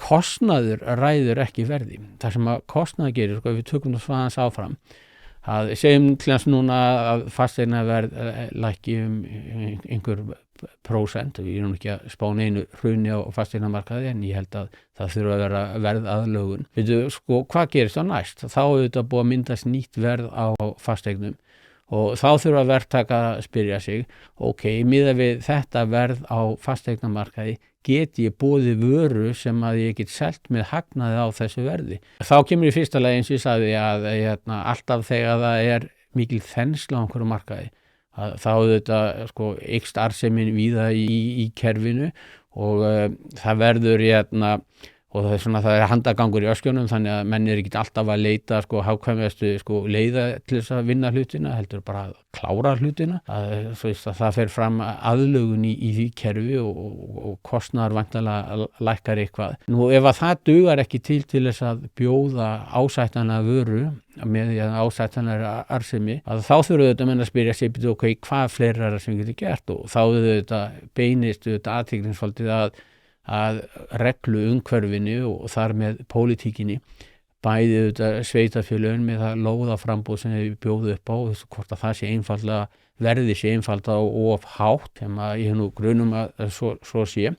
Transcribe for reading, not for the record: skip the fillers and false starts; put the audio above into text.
kostnaður ræður ekki verði. Það sem að kostnaður gerir, ef við tökum það aðeins áfram, að segjum til þess núna að fasteignaverð lækki einhver prósent, og ég er nú ekki að spá neinu hruni á fasteignamarkaði, en ég held að það þurfa að vera verðaðlögun. Veitu, hvað gerist á næst? Þá auðvitað búið að myndast nýtt verð á fasteignum og þá þurfa verktaka að spyrja sig, miðað við þetta verð á fasteignamarkaði, get ég boðið vöru sem að ég get selt með hagnaði á þessu verði. Þá kemur í fyrsta lagi, eins og ég sagði, að alltaf þegar það er mikil þensla á einhverju markaði, þá auðvitað eykst arðsemin víða í kerfinu og það verður og það er handagangur í öskjunum, þannig að menn er ekki alltaf að leita hagkvæmustu leiða til þess að vinna hlutina, heldur bara að klára hlutina. Það fer fram aðlögun í því kerfi og kostnaður væntanlega lækkar eitthvað. Nú ef að það dugar ekki til þess að bjóða ásættanlega vöru með því að ásættanlega arðsemi, að þá þurfa auðvitað menn að spyrja sig, hvað fleira er það sem getur gert, og þá auðvitað beinist athygli svolítið að reglu umhverfinu og þar með pólitíkinni, bæði sveitarfélögin með það lóðaframboð sem við bjóðum upp á, hvort að það sé einfaldlega verði sé einfaldlega of hátt, sem að ég hef nú grunum að svo sé.